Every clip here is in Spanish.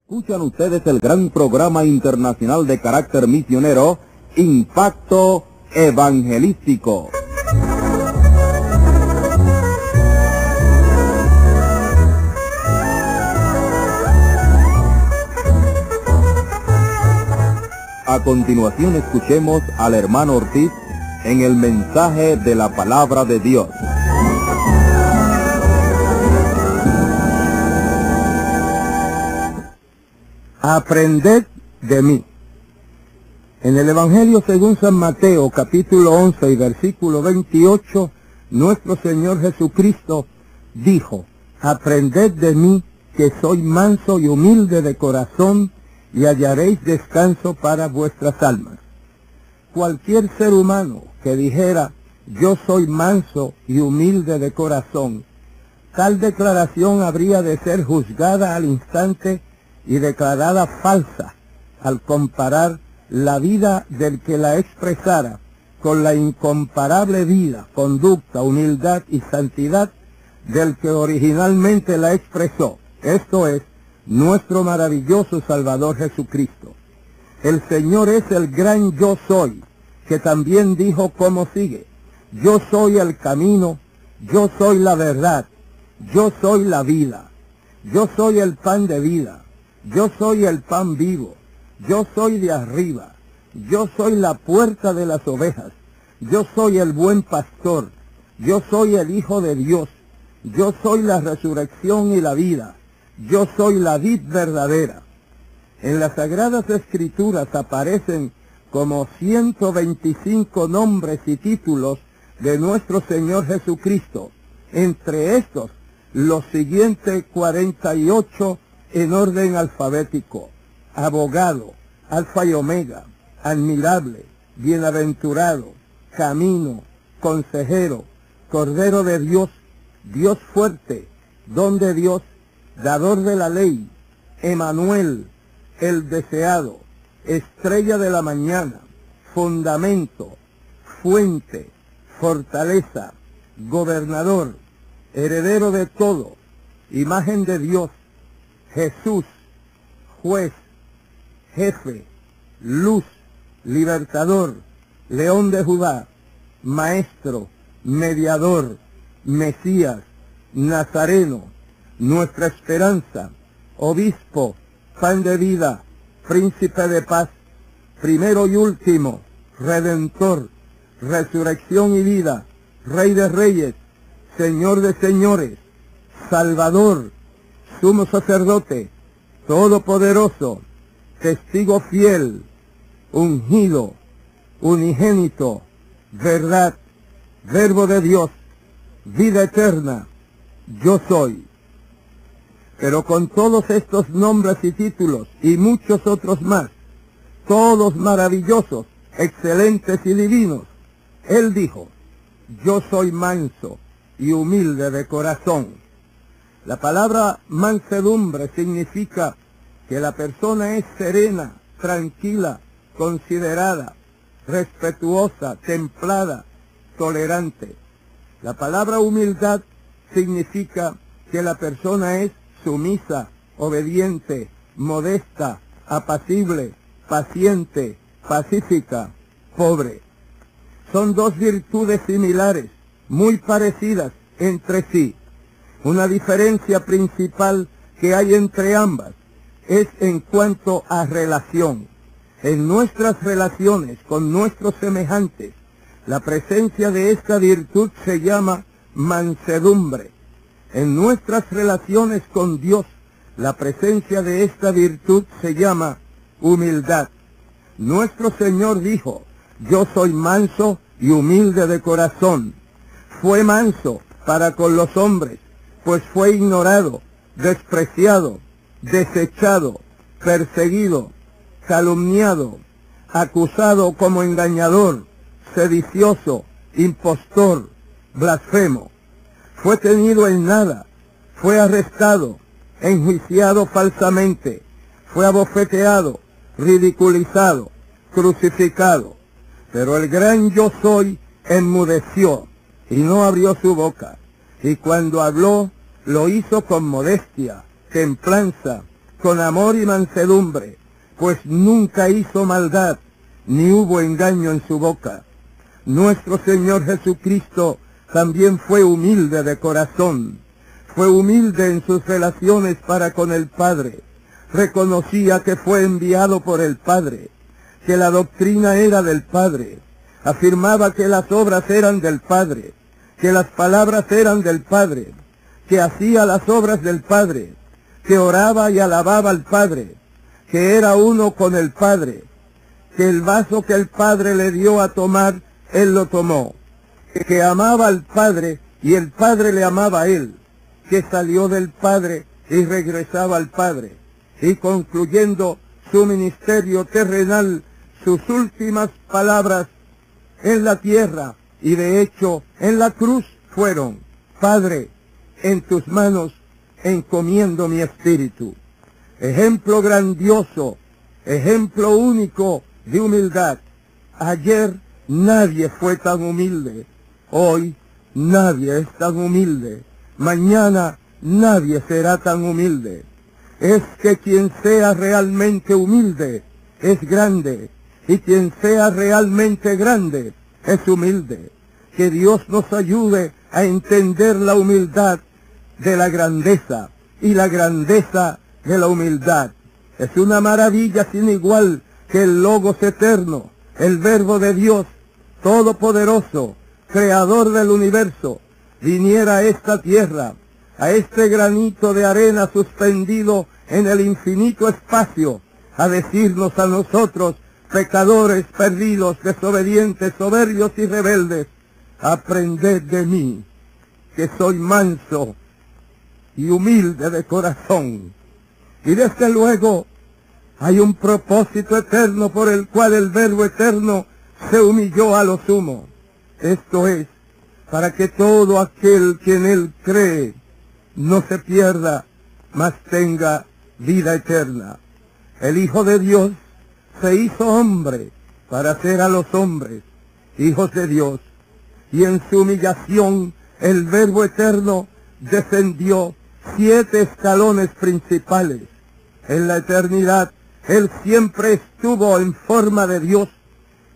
Escuchan ustedes el gran programa internacional de carácter misionero, Impacto Evangelístico. A continuación escuchemos al hermano Ortiz en el mensaje de la palabra de Dios. Aprended de mí. En el Evangelio según San Mateo, capítulo 11 y versículo 28, nuestro Señor Jesucristo dijo: aprended de mí, que soy manso y humilde de corazón, y hallaréis descanso para vuestras almas. Cualquier ser humano que dijera: yo soy manso y humilde de corazón, tal declaración habría de ser juzgada al instante y declarada falsa al comparar la vida del que la expresara con la incomparable vida, conducta, humildad y santidad del que originalmente la expresó, esto es, nuestro maravilloso Salvador Jesucristo. El Señor es el gran yo soy, que también dijo como sigue: yo soy el camino, yo soy la verdad, yo soy la vida, yo soy el pan de vida, yo soy el pan vivo, yo soy de arriba, yo soy la puerta de las ovejas, yo soy el buen pastor, yo soy el Hijo de Dios, yo soy la resurrección y la vida, yo soy la vid verdadera. En las Sagradas Escrituras aparecen como 125 nombres y títulos de nuestro Señor Jesucristo, entre estos los siguientes 48 en orden alfabético: abogado, alfa y omega, admirable, bienaventurado, camino, consejero, cordero de Dios, Dios fuerte, don de Dios, dador de la ley, Emanuel, el deseado, estrella de la mañana, fundamento, fuente, fortaleza, gobernador, heredero de todo, imagen de Dios, Jesús, juez, jefe, luz, libertador, león de Judá, maestro, mediador, Mesías, Nazareno, nuestra esperanza, obispo, pan de vida, príncipe de paz, primero y último, redentor, resurrección y vida, rey de reyes, señor de señores, salvador, sumo sacerdote, todopoderoso, testigo fiel, ungido, unigénito, verdad, verbo de Dios, vida eterna, yo soy. Pero con todos estos nombres y títulos y muchos otros más, todos maravillosos, excelentes y divinos, Él dijo: yo soy manso y humilde de corazón. La palabra mansedumbre significa que la persona es serena, tranquila, considerada, respetuosa, templada, tolerante. La palabra humildad significa que la persona es sumisa, obediente, modesta, apacible, paciente, pacífica, pobre. Son dos virtudes similares, muy parecidas entre sí. Una diferencia principal que hay entre ambas es en cuanto a relación. En nuestras relaciones con nuestros semejantes, la presencia de esta virtud se llama mansedumbre. En nuestras relaciones con Dios, la presencia de esta virtud se llama humildad. Nuestro Señor dijo: yo soy manso y humilde de corazón. Fue manso para con los hombres, pues fue ignorado, despreciado, desechado, perseguido, calumniado, acusado como engañador, sedicioso, impostor, blasfemo. Fue tenido en nada, fue arrestado, enjuiciado falsamente, fue abofeteado, ridiculizado, crucificado. Pero el gran yo soy enmudeció y no abrió su boca, y cuando habló lo hizo con modestia, templanza, con amor y mansedumbre, pues nunca hizo maldad, ni hubo engaño en su boca. Nuestro Señor Jesucristo también fue humilde de corazón, fue humilde en sus relaciones para con el Padre, reconocía que fue enviado por el Padre, que la doctrina era del Padre, afirmaba que las obras eran del Padre, que las palabras eran del Padre, que hacía las obras del Padre, que oraba y alababa al Padre, que era uno con el Padre, que el vaso que el Padre le dio a tomar, él lo tomó, que amaba al Padre y el Padre le amaba a él, que salió del Padre y regresaba al Padre, y concluyendo su ministerio terrenal, sus últimas palabras en la tierra y de hecho en la cruz fueron: Padre, en tus manos encomiendo mi espíritu. Ejemplo grandioso, ejemplo único de humildad. Ayer nadie fue tan humilde, hoy nadie es tan humilde, mañana nadie será tan humilde. Es que quien sea realmente humilde es grande, y quien sea realmente grande es humilde. Que Dios nos ayude a entender la humildad de la grandeza y la grandeza de la humildad. Es una maravilla sin igual que el Logos eterno, el Verbo de Dios, todopoderoso, creador del universo, viniera a esta tierra, a este granito de arena suspendido en el infinito espacio, a decirnos a nosotros, pecadores perdidos, desobedientes, soberbios y rebeldes: aprended de mí, que soy manso y humilde de corazón. Y desde luego hay un propósito eterno por el cual el Verbo eterno se humilló a lo sumo. Esto es, para que todo aquel que en él cree no se pierda, mas tenga vida eterna. El Hijo de Dios se hizo hombre para hacer a los hombres hijos de Dios, y en su humillación el Verbo eterno descendió 7 escalones principales. En la eternidad él siempre estuvo en forma de Dios,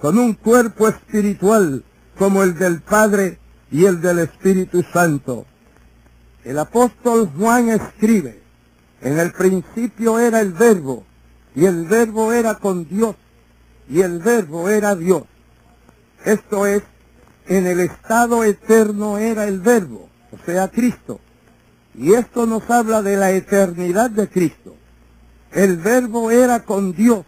con un cuerpo espiritual como el del Padre y el del Espíritu Santo. El apóstol Juan escribe: en el principio era el Verbo, y el Verbo era con Dios, y el Verbo era Dios. Esto es, en el estado eterno era el Verbo, o sea, Cristo. Y esto nos habla de la eternidad de Cristo. El Verbo era con Dios.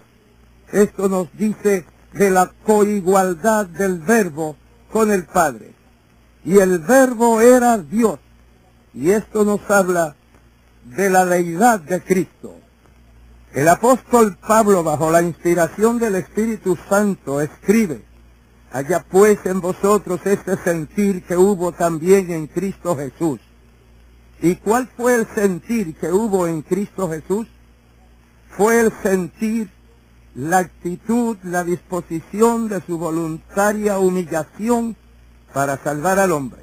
Esto nos dice de la coigualdad del Verbo con el Padre. Y el Verbo era Dios. Y esto nos habla de la deidad de Cristo. El apóstol Pablo, bajo la inspiración del Espíritu Santo, escribe: haya pues en vosotros este sentir que hubo también en Cristo Jesús. ¿Y cuál fue el sentir que hubo en Cristo Jesús? Fue el sentir, la actitud, la disposición de su voluntaria humillación para salvar al hombre.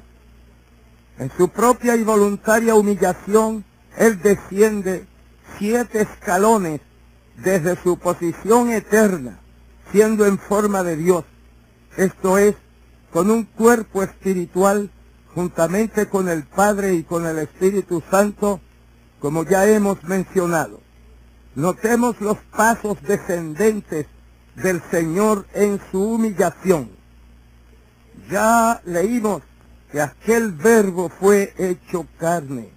En su propia y voluntaria humillación, él desciende 7 escalones desde su posición eterna, siendo en forma de Dios. Esto es, con un cuerpo espiritual, juntamente con el Padre y con el Espíritu Santo, como ya hemos mencionado. Notemos los pasos descendentes del Señor en su humillación. Ya leímos que aquel Verbo fue hecho carne,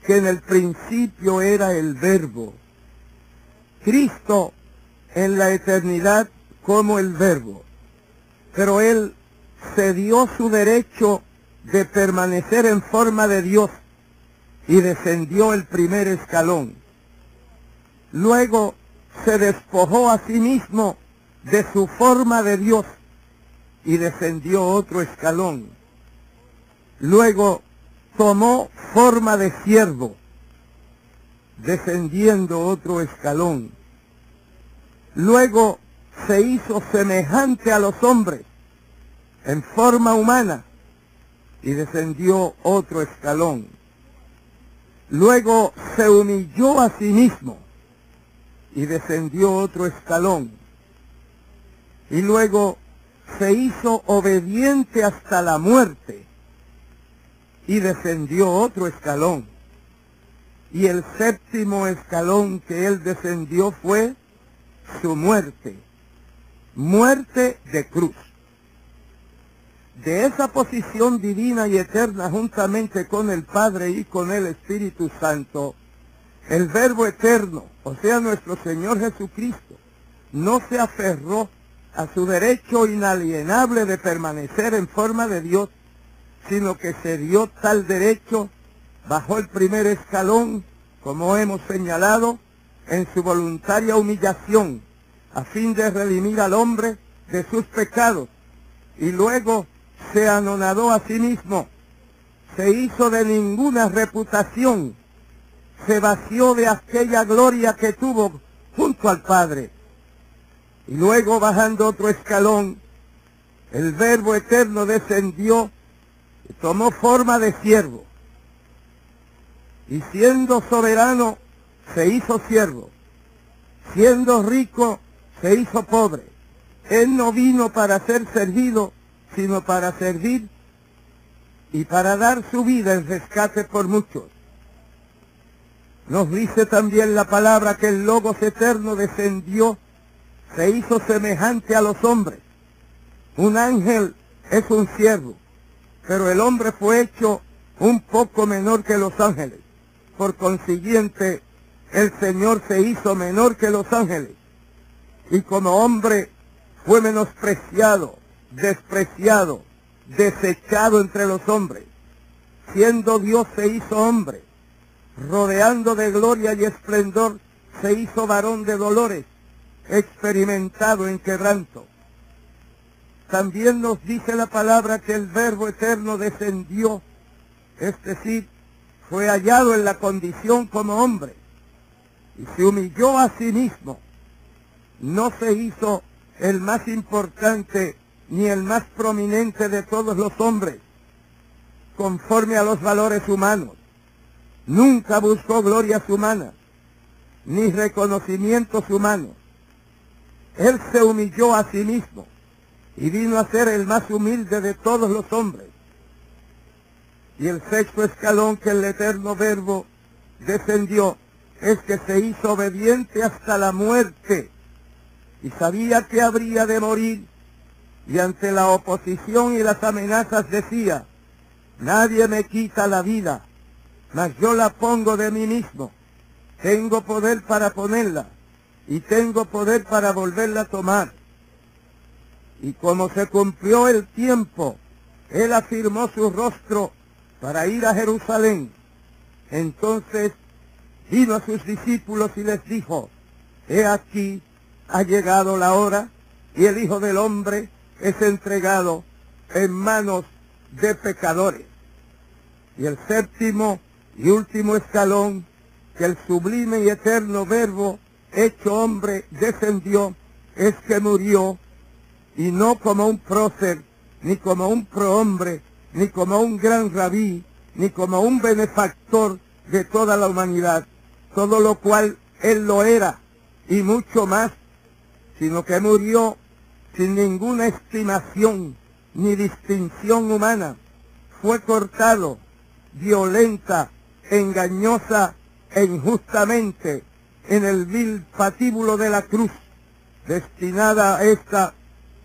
que en el principio era el Verbo. Cristo en la eternidad como el Verbo, pero Él cedió su derecho de permanecer en forma de Dios y descendió el primer escalón. Luego se despojó a sí mismo de su forma de Dios y descendió otro escalón. Luego tomó forma de siervo, descendiendo otro escalón. Luego se hizo semejante a los hombres en forma humana y descendió otro escalón. Luego se humilló a sí mismo y descendió otro escalón. Y luego se hizo obediente hasta la muerte y descendió otro escalón. Y el séptimo escalón que él descendió fue su muerte, muerte de cruz. De esa posición divina y eterna juntamente con el Padre y con el Espíritu Santo, el Verbo eterno, o sea nuestro Señor Jesucristo, no se aferró a su derecho inalienable de permanecer en forma de Dios, sino que se dio tal derecho, bajó el primer escalón, como hemos señalado, en su voluntaria humillación, a fin de redimir al hombre de sus pecados, y luego se anonadó a sí mismo, se hizo de ninguna reputación, se vació de aquella gloria que tuvo junto al Padre. Y luego, bajando otro escalón, el Verbo eterno descendió y tomó forma de siervo. Y siendo soberano, se hizo siervo. Siendo rico, se hizo pobre. Él no vino para ser servido, sino para servir y para dar su vida en rescate por muchos. Nos dice también la palabra que el Logos eterno descendió, se hizo semejante a los hombres. Un ángel es un siervo, pero el hombre fue hecho un poco menor que los ángeles. Por consiguiente, el Señor se hizo menor que los ángeles, y como hombre fue menospreciado, despreciado, desechado entre los hombres. Siendo Dios se hizo hombre, rodeando de gloria y esplendor, se hizo varón de dolores, experimentado en quebranto. También nos dice la palabra que el Verbo eterno descendió, es decir, fue hallado en la condición como hombre, y se humilló a sí mismo. No se hizo el más importante ni el más prominente de todos los hombres, conforme a los valores humanos. Nunca buscó glorias humanas, ni reconocimientos humanos. Él se humilló a sí mismo y vino a ser el más humilde de todos los hombres. Y el sexto escalón que el eterno Verbo descendió es que se hizo obediente hasta la muerte, y sabía que habría de morir, y ante la oposición y las amenazas decía: nadie me quita la vida, mas yo la pongo de mí mismo. Tengo poder para ponerla, y tengo poder para volverla a tomar. Y como se cumplió el tiempo, él afirmó su rostro para ir a Jerusalén. Entonces vino a sus discípulos y les dijo: he aquí, ha llegado la hora, y el Hijo del Hombre es entregado en manos de pecadores. Y el séptimo y último escalón, que el sublime y eterno Verbo hecho hombre descendió, es que murió, y no como un prócer, ni como un prohombre, ni como un gran rabí, ni como un benefactor de toda la humanidad, todo lo cual él lo era, y mucho más, sino que murió sin ninguna estimación ni distinción humana. Fue cortado, violenta, engañosa e injustamente, en el vil patíbulo de la cruz, destinada a esta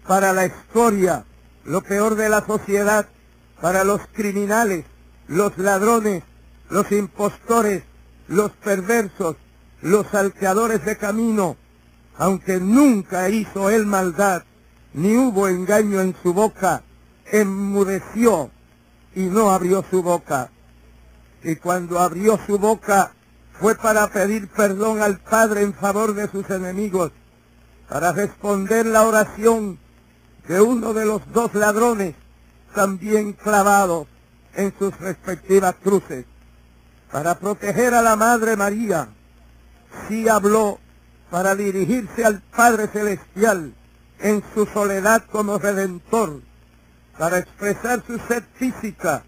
para la escoria, lo peor de la sociedad, para los criminales, los ladrones, los impostores, los perversos, los salteadores de camino. Aunque nunca hizo él maldad, ni hubo engaño en su boca, enmudeció y no abrió su boca. Y cuando abrió su boca fue para pedir perdón al Padre en favor de sus enemigos, para responder la oración de uno de los dos ladrones, también clavados en sus respectivas cruces, para proteger a la Madre María. Sí habló para dirigirse al Padre Celestial en su soledad como Redentor, para expresar su sed física,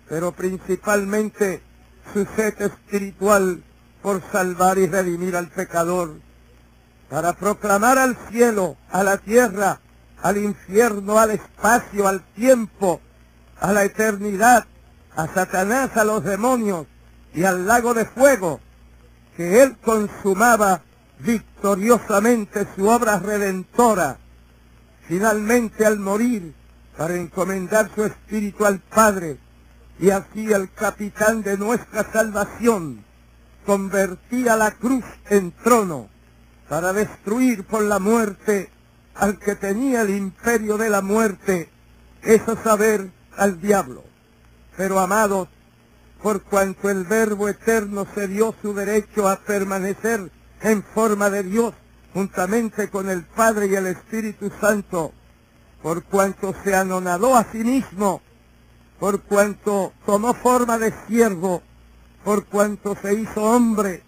pero principalmente su sed espiritual por salvar y redimir al pecador, para proclamar al cielo, a la tierra, al infierno, al espacio, al tiempo, a la eternidad, a Satanás, a los demonios y al lago de fuego, que Él consumaba victoriosamente su obra redentora, finalmente al morir, para encomendar su espíritu al Padre, y así el capitán de nuestra salvación convertía la cruz en trono, para destruir por la muerte al que tenía el imperio de la muerte, eso saber, al diablo. Pero amados, por cuanto el Verbo eterno se dio su derecho a permanecer en forma de Dios, juntamente con el Padre y el Espíritu Santo, por cuanto se anonadó a sí mismo, por cuanto tomó forma de siervo, por cuanto se hizo hombre,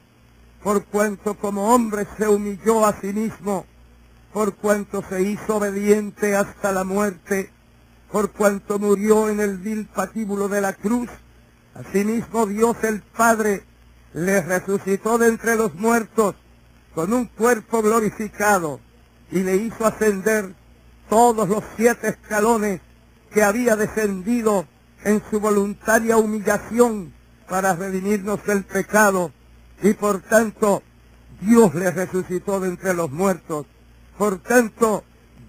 por cuanto como hombre se humilló a sí mismo, por cuanto se hizo obediente hasta la muerte, por cuanto murió en el vil patíbulo de la cruz, asimismo Dios el Padre le resucitó de entre los muertos con un cuerpo glorificado y le hizo ascender todos los 7 escalones que había descendido en su voluntaria humillación para redimirnos del pecado, y por tanto Dios le resucitó de entre los muertos, por tanto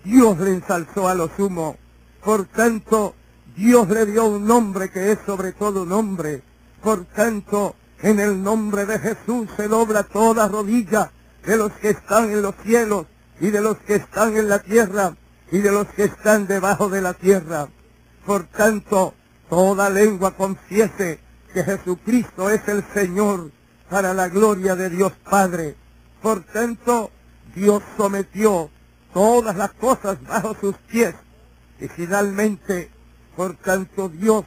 Dios le ensalzó a lo sumo, por tanto Dios le dio un nombre que es sobre todo nombre, por tanto en el nombre de Jesús se dobla toda rodilla de los que están en los cielos y de los que están en la tierra y de los que están debajo de la tierra. Por tanto, toda lengua confiese que Jesucristo es el Señor, para la gloria de Dios Padre. Por tanto, Dios sometió todas las cosas bajo sus pies, y finalmente, por tanto, Dios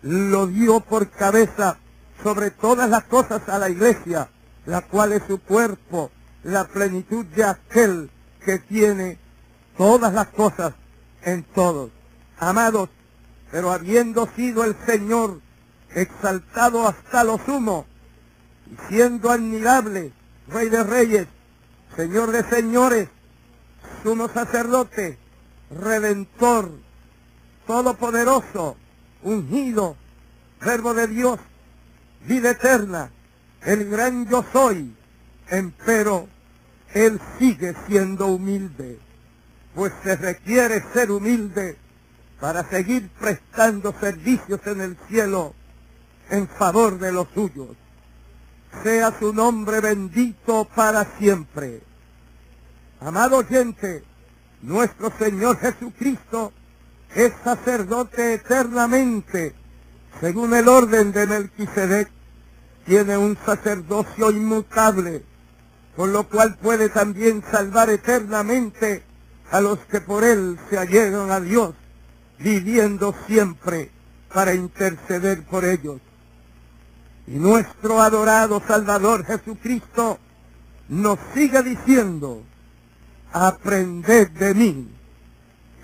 lo dio por cabeza sobre todas las cosas a la iglesia, la cual es su cuerpo, la plenitud de aquel que tiene todas las cosas en todos. Amados, pero habiendo sido el Señor exaltado hasta lo sumo, y siendo admirable, Rey de reyes, Señor de señores, sumo sacerdote, redentor, todopoderoso, ungido, Verbo de Dios, vida eterna, el gran yo soy, empero Él sigue siendo humilde, pues se requiere ser humilde para seguir prestando servicios en el cielo en favor de los suyos. Sea su nombre bendito para siempre. Amado oyente, nuestro Señor Jesucristo es sacerdote eternamente, según el orden de Melquisedec. Tiene un sacerdocio inmutable, por lo cual puede también salvar eternamente a los que por él se allegan a Dios, viviendo siempre para interceder por ellos. Y nuestro adorado Salvador Jesucristo nos sigue diciendo: aprended de mí,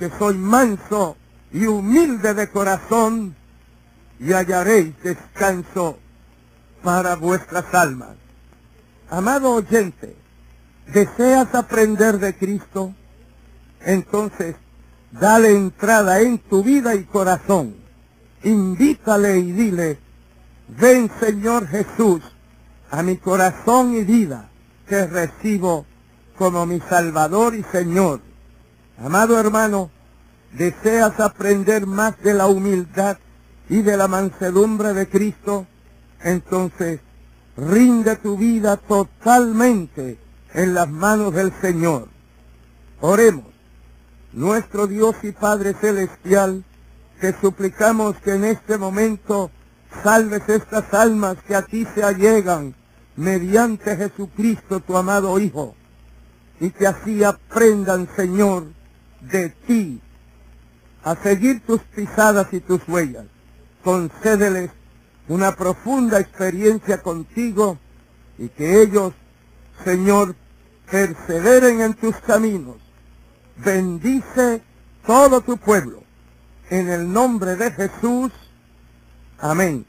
que soy manso y humilde de corazón, y hallaréis descanso para vuestras almas. Amado oyente, ¿deseas aprender de Cristo? Entonces, dale entrada en tu vida y corazón. Invítale y dile: ven, Señor Jesús, a mi corazón y vida, que recibo como mi Salvador y Señor. Amado hermano, ¿deseas aprender más de la humildad y de la mansedumbre de Cristo? Entonces, rinde tu vida totalmente en las manos del Señor. Oremos. Nuestro Dios y Padre Celestial, te suplicamos que en este momento salves estas almas que a ti se allegan mediante Jesucristo, tu amado Hijo, y que así aprendan, Señor, de ti, a seguir tus pisadas y tus huellas. Concédeles una profunda experiencia contigo, y que ellos, Señor, perseveren en tus caminos. Bendice todo tu pueblo. En el nombre de Jesús. Amén.